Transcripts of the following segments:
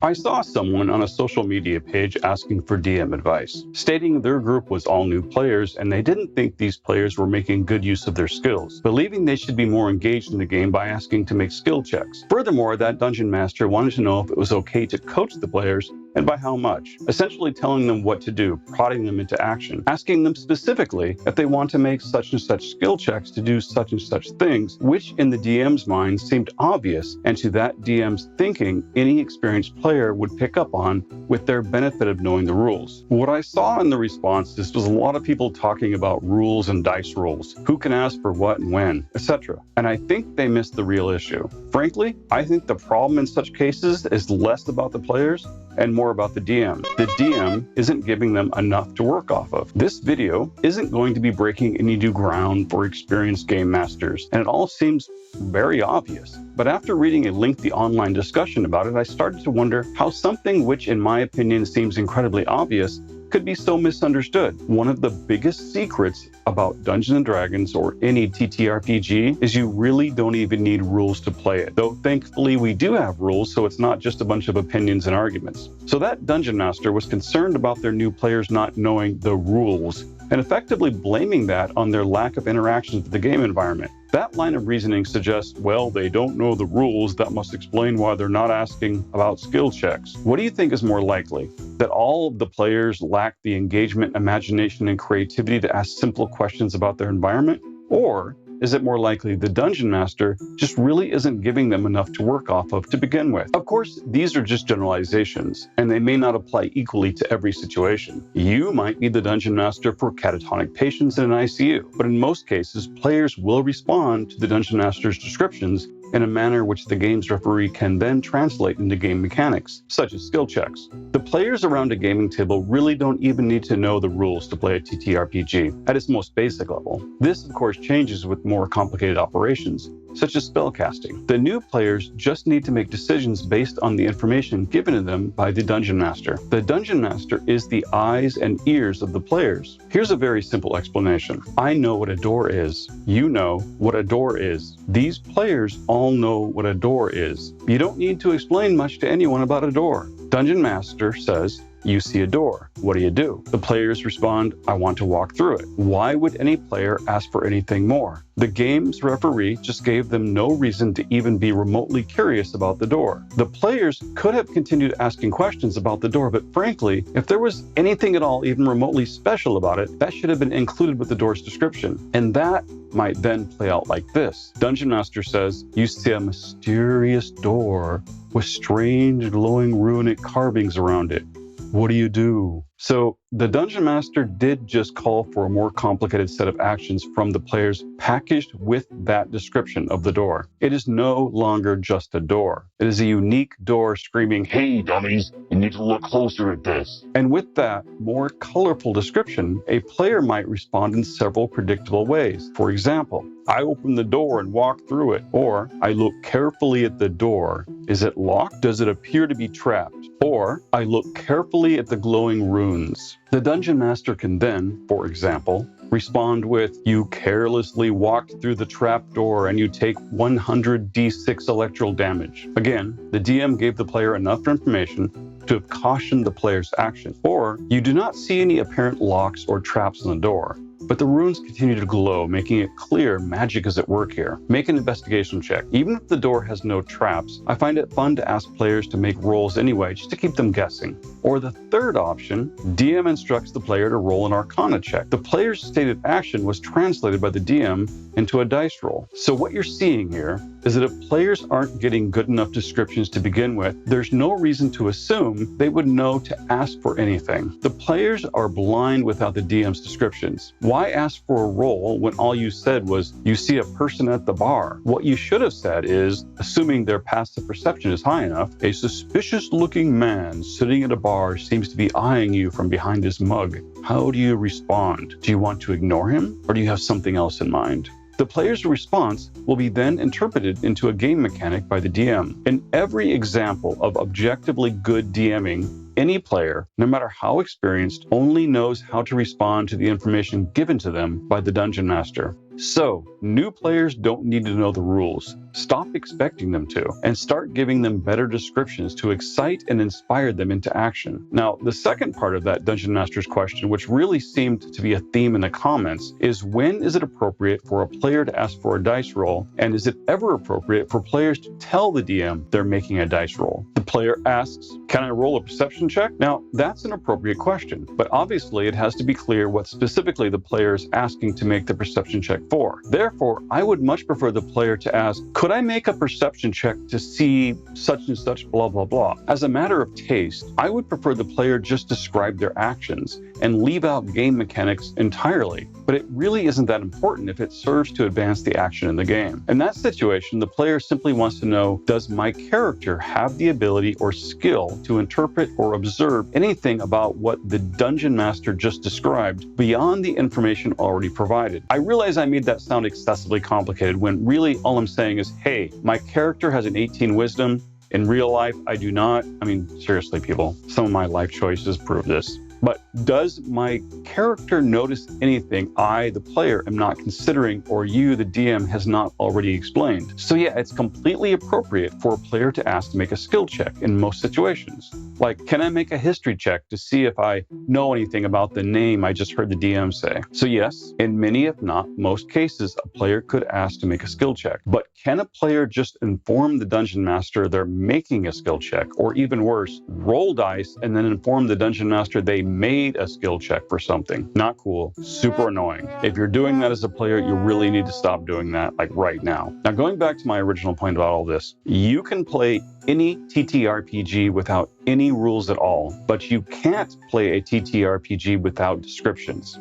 I saw someone on a social media page asking for DM advice, stating their group was all new players and they didn't think these players were making good use of their skills, believing they should be more engaged in the game by asking to make skill checks. Furthermore, that dungeon master wanted to know if it was okay to coach the players and by how much, essentially telling them what to do, prodding them into action, asking them specifically if they want to make such and such skill checks to do such and such things, which in the DM's mind seemed obvious, and to that DM's thinking, any experienced player would pick up on with their benefit of knowing the rules. What I saw in the responses was a lot of people talking about rules and dice rolls, who can ask for what and when, etc. And I think they missed the real issue. Frankly, I think the problem in such cases is less about the players and more about the DM. The DM isn't giving them enough to work off of. This video isn't going to be breaking any new ground for experienced game masters, and it all seems very obvious. But after reading a lengthy online discussion about it, I started to wonder how something which in my opinion seems incredibly obvious could be so misunderstood. One of the biggest secrets about Dungeons & Dragons or any TTRPG is you really don't even need rules to play it. Though thankfully we do have rules, so it's not just a bunch of opinions and arguments. So that Dungeon Master was concerned about their new players not knowing the rules and effectively blaming that on their lack of interactions with the game environment. That line of reasoning suggests, well, they don't know the rules, that must explain why they're not asking about skill checks. What do you think is more likely? That all of the players lack the engagement, imagination, and creativity to ask simple questions about their environment? Or is it more likely the Dungeon Master just really isn't giving them enough to work off of to begin with? Of course, these are just generalizations, and they may not apply equally to every situation. You might be the Dungeon Master for catatonic patients in an ICU, but in most cases, players will respond to the Dungeon Master's descriptions in a manner which the game's referee can then translate into game mechanics, such as skill checks. The players around a gaming table really don't even need to know the rules to play a TTRPG at its most basic level. This, of course, changes with more complicated operations, such as spellcasting. The new players just need to make decisions based on the information given to them by the Dungeon Master. The Dungeon Master is the eyes and ears of the players. Here's a very simple explanation. I know what a door is. You know what a door is. These players all know what a door is. You don't need to explain much to anyone about a door. Dungeon Master says, you see a door. What do? The players respond, I want to walk through it. Why would any player ask for anything more? The game's referee just gave them no reason to even be remotely curious about the door. The players could have continued asking questions about the door, but frankly, if there was anything at all even remotely special about it, that should have been included with the door's description. And that might then play out like this. Dungeon Master says, you see a mysterious door with strange glowing runic carvings around it. What do? So the Dungeon Master did just call for a more complicated set of actions from the players packaged with that description of the door. It is no longer just a door. It is a unique door screaming, hey dummies, you need to look closer at this. And with that more colorful description, a player might respond in several predictable ways. For example, I open the door and walk through it. Or, I look carefully at the door. Is it locked? Does it appear to be trapped? Or, I look carefully at the glowing runes. The Dungeon Master can then, for example, respond with, you carelessly walked through the trapdoor and you take 100 d6 electoral damage. Again, the DM gave the player enough information to have cautioned the player's action. Or, you do not see any apparent locks or traps on the door, but the runes continue to glow, making it clear magic is at work here. Make an investigation check. Even if the door has no traps, I find it fun to ask players to make rolls anyway, just to keep them guessing. Or the third option, DM instructs the player to roll an Arcana check. The player's stated action was translated by the DM into a dice roll. So what you're seeing here is that if players aren't getting good enough descriptions to begin with, there's no reason to assume they would know to ask for anything. The players are blind without the DM's descriptions. Why ask for a roll when all you said was, you see a person at the bar? What you should have said is, assuming their passive perception is high enough, a suspicious-looking man sitting at a bar seems to be eyeing you from behind his mug. How do you respond? Do you want to ignore him, or do you have something else in mind? The player's response will be then interpreted into a game mechanic by the DM. In every example of objectively good DMing, any player, no matter how experienced, only knows how to respond to the information given to them by the Dungeon Master. So, new players don't need to know the rules. Stop expecting them to, and start giving them better descriptions to excite and inspire them into action. Now, the second part of that Dungeon Master's question, which really seemed to be a theme in the comments, is when is it appropriate for a player to ask for a dice roll, and is it ever appropriate for players to tell the DM they're making a dice roll? The player asks, "Can I roll a perception check?" Now, that's an appropriate question, but obviously it has to be clear what specifically the player is asking to make the perception check for. Therefore, I would much prefer the player to ask, "Could I make a perception check to see such and such blah blah blah?" As a matter of taste, I would prefer the player just describe their actions and leave out game mechanics entirely. But it really isn't that important if it serves to advance the action in the game. In that situation, the player simply wants to know, does my character have the ability or skill to interpret or observe anything about what the Dungeon Master just described beyond the information already provided? I realize I made that sound excessively complicated when really all I'm saying is, hey, my character has an 18 wisdom. In real life, I do not. I mean, seriously, people, some of my life choices prove this. But does my character notice anything I, the player, am not considering, or you, the DM, has not already explained? So yeah, it's completely appropriate for a player to ask to make a skill check in most situations. Like, can I make a history check to see if I know anything about the name I just heard the DM say? So yes, in many, if not most cases, a player could ask to make a skill check. But can a player just inform the Dungeon Master they're making a skill check, or even worse, roll dice and then inform the Dungeon Master they made a skill check for something? Not cool, super annoying. If you're doing that as a player, you really need to stop doing that, like right now. Now, going back to my original point about all this, you can play any TTRPG without any rules at all, but you can't play a TTRPG without descriptions.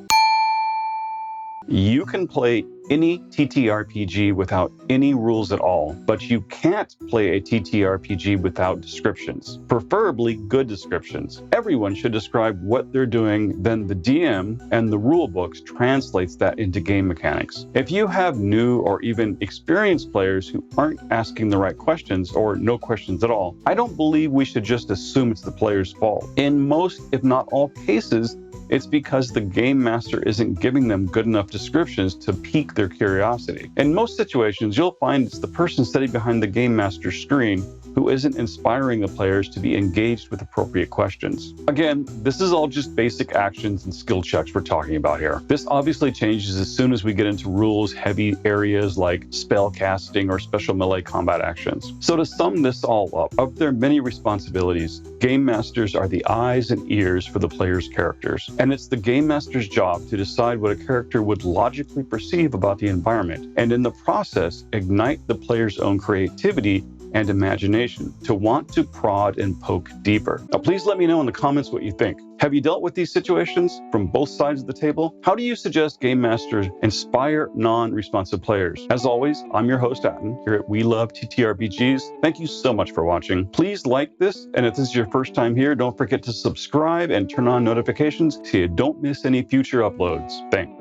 You can play any TTRPG without any rules at all, but you can't play a TTRPG without descriptions, preferably good descriptions. Everyone should describe what they're doing, then the DM and the rule books translates that into game mechanics. If you have new or even experienced players who aren't asking the right questions or no questions at all, I don't believe we should just assume it's the player's fault. In most, if not all cases, it's because the game master isn't giving them good enough descriptions to pique their curiosity. In most situations, you'll find it's the person sitting behind the game master's screen who isn't inspiring the players to be engaged with appropriate questions. Again, this is all just basic actions and skill checks we're talking about here. This obviously changes as soon as we get into rules-heavy areas like spell casting or special melee combat actions. So to sum this all up, of their many responsibilities, game masters are the eyes and ears for the player's characters. And it's the game master's job to decide what a character would logically perceive about the environment, and in the process, ignite the player's own creativity and imagination to want to prod and poke deeper. Now, please let me know in the comments what you think. Have you dealt with these situations from both sides of the table? How do you suggest game masters inspire non-responsive players? As always, I'm your host, Atten, here at We Love TTRPGs. Thank you so much for watching. Please like this, and if this is your first time here, don't forget to subscribe and turn on notifications so you don't miss any future uploads. Thanks.